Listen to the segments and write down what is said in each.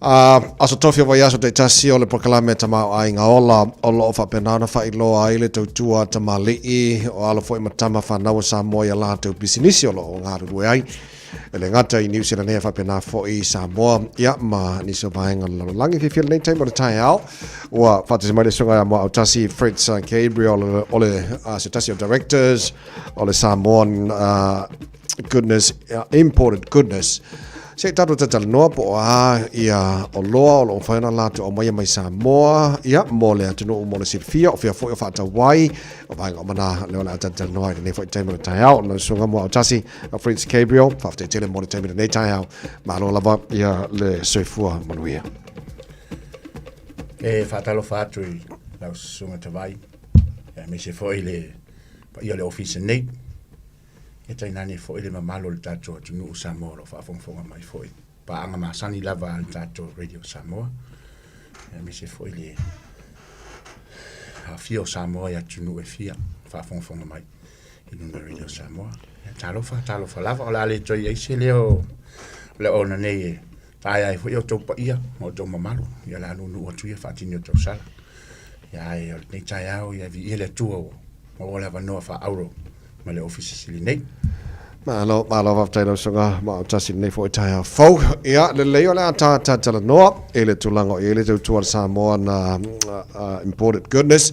Aso tofio wa yaso te tasi o le proklame Tamaoaiga Ola o loo whapenana whailoa ai le tautua tamalii o alo fo matama whanawa Samoa ia laha tau bisinisi o loo ngarurue ai. Ele ngata I New Zealand hea whapena fo I Samoa ia ma niso vahenga langi whiwhila nei taimo le tai au ua whatese mai le sunga mo au tasi Fritz Gabriel o le se tasi o directors o le Samoan goodness, imported goodness. Se tatu tatala noa po ia o loa o lo whaina latu o mai Samoa ia mo le atunu o mo le sirfia o fia fo o whata wai o vaenga o mana leo la tatala noa I nei fo I taimo le tai au na sunga mo au tasi a Fritz Gabriel whafte tele mo le taimo le nei tai au ma alo lava ia le soifua manuia. Whatalo whatu I lau sunga tawai me se fo ia le office nei e tai nani fo ile mamalo le tato tunu Samoa lo whaafonga mai fo pa anga masani lava le tato radio Samoa me se fo ile a fio Samoa ya tunu e fia whaafonga mai I nuna radio Samoa talo fa lava o la le toi e se leo le ona nei tai ai fo yo topa ia o to mamalo ia la nunu o tuia fatini o to sala ia e nei tai au ia vi ile tuo o la vanoa fa auro ma le office sili nei. Malo waftaino sunga ma o tasi nei fo I tai au fau. Ia, le leo le ata tala noa, e le tulango, e le tautua Samoa na imported goodness.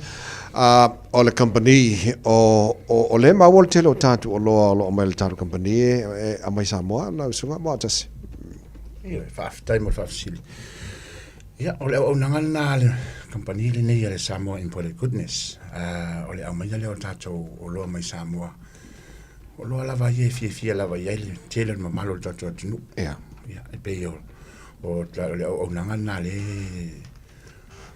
O le company, o le mawol tele o tatu o loa o mai le tatu company, a mai Samoa, na sunga ma o tasi. Ia, whaftaimo whafsili. Ia, o le o nangal na le company le nei le Samoa imported goodness. O le au mai le o tatu o loa mai Samoa. O loa lava ie fia lava ie le tele mamalo le tatu atunu. Ia. Ia, e pe o le o nangal na le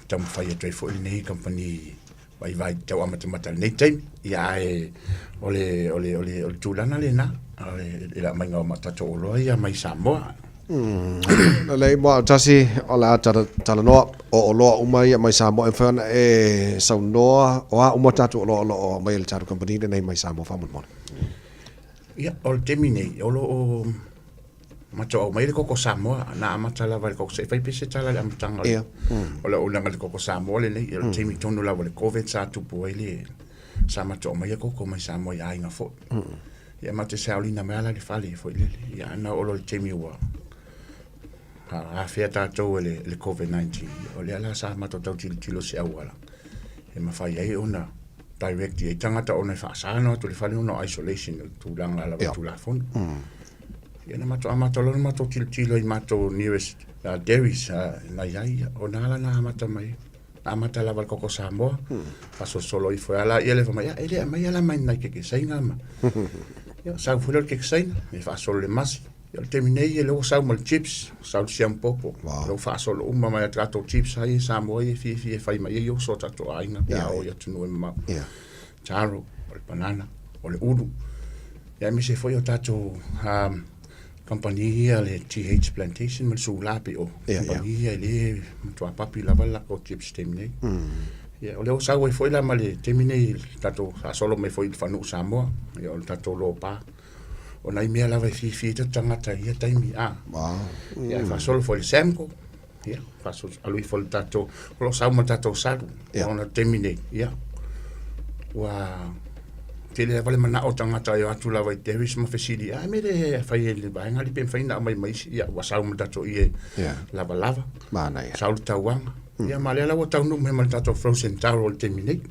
tamu whai e toi fo le nei company vai tau amatamata nei taimi. Ia e o le tūlana le na. E la mai ngau matatu o loa ia mai Samoa. Lei mo tasi o la tala noa o loa umai mai Samoa en e sau noa o uma tatu o lo mai le tatu company nei mai Samoa fa mo. Ia o le temi nei o lo mato o mai le koko Samoa na amata lava le koko se fai pese tala le amatanga. Ia. O le unanga le koko Samoa le nei o temi tonu lava le COVID sa tupu le sa mato o mai le koko mai Samoa ia inga fo. Ia mate se aulina mai ala le fali fo ile ia na o le temi ua. A fea tātou le COVID-19 o le ala sa mato tau tilo se awala e mawhai ai ona direct e tangata ona i whaasana tu le whale ona isolation tu langa ala tu la fon ia na mato amato lona mato tilo I mato nearest dairies na iai o na ala na amata mai na amata lava le koko Samoa paso solo I fo ala ia le whamai ele mai ala mai nai keke sainga ma ia sa fula le keke sainga e whaasolo le masi il terminei lo sa mal chips sa siam popo lo fa solo uma mai trato chips ai Samoa e fi fai mai io so trato ai na ya o ya tunu ma taro o banana o le udu ya mi se foi o trato compagnia le TH plantation mal su lapi o compagnia le tua papi la vala o chips terminei ya o le sa foi la mal terminei trato solo me foi fanu Samoa ya o trato lo pa o nai mea lava fi te tangata ia taimi ia fa solo foi semco ia fa so alui foi tato lo sa mo tato salu ona termine ia wa tele vale mana o tangata ia tu lava te vis mo fesili me le fa ele ba ngali pe fa ina mai ia wa sa mo tato ia lava mana ia sa tawanga ia male la o tau no me mal tato frozen taro termine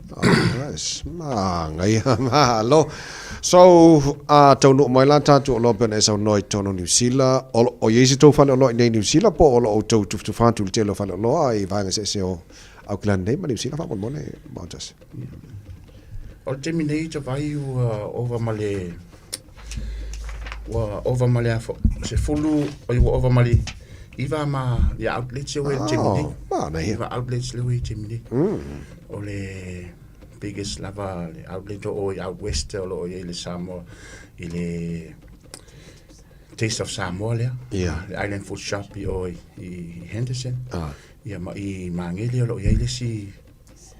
yes ngai malo. So, tau no mai la tatu o lo pena sa noi tono New Zealand o yesi to fale o lo nei New Zealand po o lo to fantu te lo fale o lo ai vanga se o Auckland nei ma New Zealand fa mo ne mountains. O terminate to vai over male se fulu o over male iva ma ya outlets o terminate. Ma iva outlets le terminate. O le biggest lava outlet o out west o le Samoa I le Taste of Samoa le the Island Food Shop I Henderson ia ma I mangeli o le si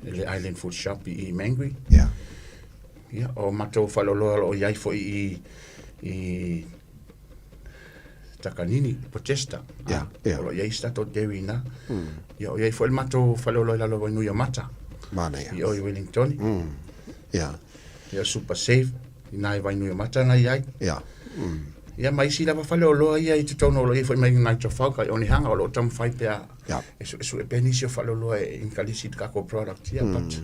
le Island Food Shop I Mangui ia o mato falolo o iai fo I takanini protesta o ia stato devina ia foi mato falolo la lo no mata mana ia o Wellington ia super safe nai vai no mata na ia ia mai si lava falolo ia i tono lo ia foi mai na tofa ka oni hanga o lo tam fai pe eso e benisio falolo e in kalisit ka ko product ia but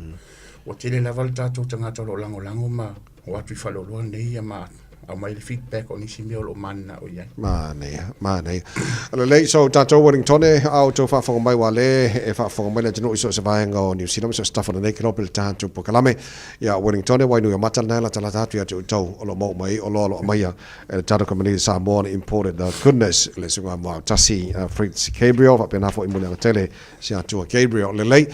o tele lava tato tanga to lo lango ma o atu falolo nei ia ma au mai le feedback o nisi mea o lo mana o iai. Mānei. Ala lei, so tātou Wellington au tō whaafonga mai wale, e whaafonga mai le tino iso se vaenga o New Zealand, so staff on the naked opel tātou po kalame, ia Wellington wainu ia mata nai la tala tātou ia tau o lo mau mai, o lo maia, e tātou community Samoan imported goodness, le sunga mau tasi Fritz Gabriel, whapena fo imuli anga tele, si atua Gabriel, le lei,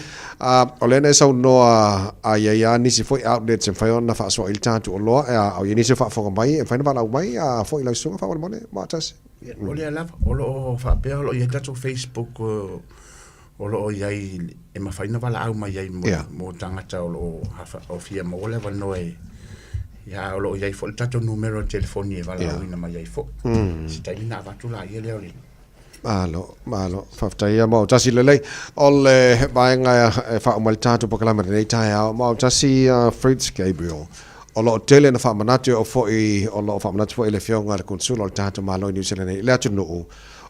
o le ne sau noa a ia nisi foi outlets en whaiona whaasua il tātou o loa, au ia nisi whaafonga mai, fai na lau mai a foi la sunga fa mone matas o le ala o lo fa pe o ia tato Facebook o lo ia e ma fai na vala au mai ai mo tangata o lo hafa o fia mo le va no e ia o lo ia fo tato numero telefoni e vala ina mai ai fo si tai na va tu la ia le oli malo faftai mo tasi lele ole vaenga fa mal tato po kala nei tai mo tasi Fritz Gabriel o lo tele na whamanatu o foi o lo whamanatu foi le whionga le konsula o tātou malo i New Zealand i lea tunu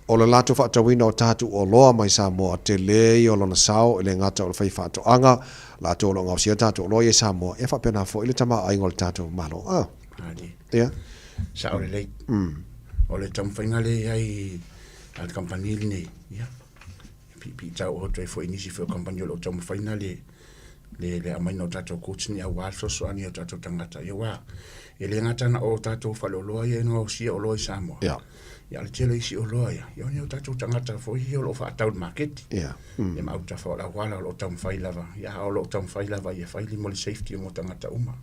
o le latu whaatawina o tātou o loa mai Samoa te lei o lona sao i le ngata o le whai whaatoanga latu o lo ngausia tātou o loa i Samoa e whapena foi le Tamaoaiga o le tātou malo ia sa o le lei o le tamwhainga le ai al kampanili nei ia pi tau o toi foi nisi foi kampanili o tamwhainga le amai no tato coaching ya waso so ani tato tangata ya wa ele ngata na o tato falolo ya no si o loi Samoa ya le tele si o loi ya ni o tato tangata fo hi o lo fa town market e ma uta fa la wala lo tam failava ya o lo tam failava ya faili mo le safety mo tangata uma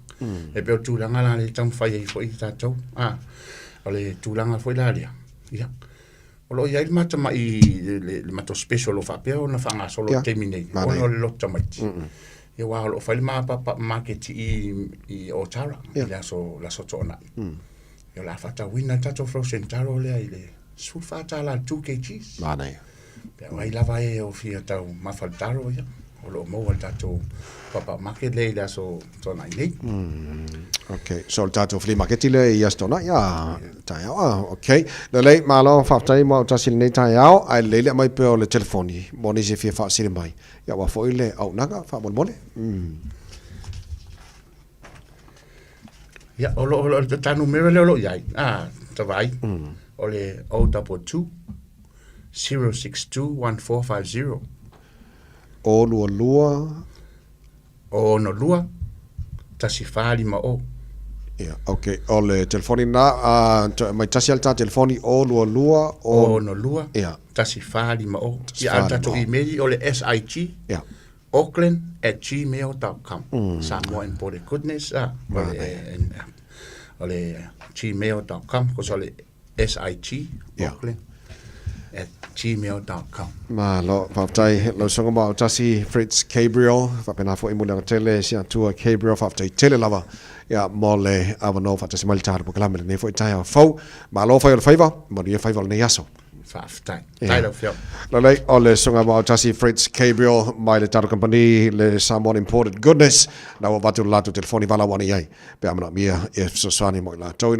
e pe tu langa la le tam fai fo i tato o le tu langa fo la ya o lo ya il mata mai le mato special o fa pe o na fa nga solo terminate o no lo tamati ia wa lo fai ma pa market i o tara ia so la so tona ia la fata wina tato frozen taro le ile su fata la 2 kg Mānei pe ai la vai o fia tau ma faltaro ia o lo mo tato papa market le la so tona nei okay so tato flea market le ia stona ia tai okay le malo fata mo tasil nei tai ai le mai pe o le telefoni moni se fia fa sile mai ia wa foi le au naga fa mone ia o lo ta numero le lo ia ta vai o le 022 062 1450 o lua o no lua tasi fali ma o ia okay o le telefoni na mai tasi alta telefoni o lua o no lua ia tasi fali ma o ia alta to email o le SIG ia auckland@gmail.com Samoa imported goodness o le gmail.com ko so le SIG auckland@gmail.com Malo faftai lo songa ma tasi Fritz Gabriel fapena fo imule tele sia tua Gabriel faftai tele lava ya mole avano fatasi maltar po kala ne fo tai fo malo fa yo favor mo dia favor ne yaso faftai tai lo fio lo lei ole songa ma tasi Fritz Gabriel mai le tar company le Samoan imported goodness na wa batu lato telefoni vala wani ai pe amana mia e so sani mo la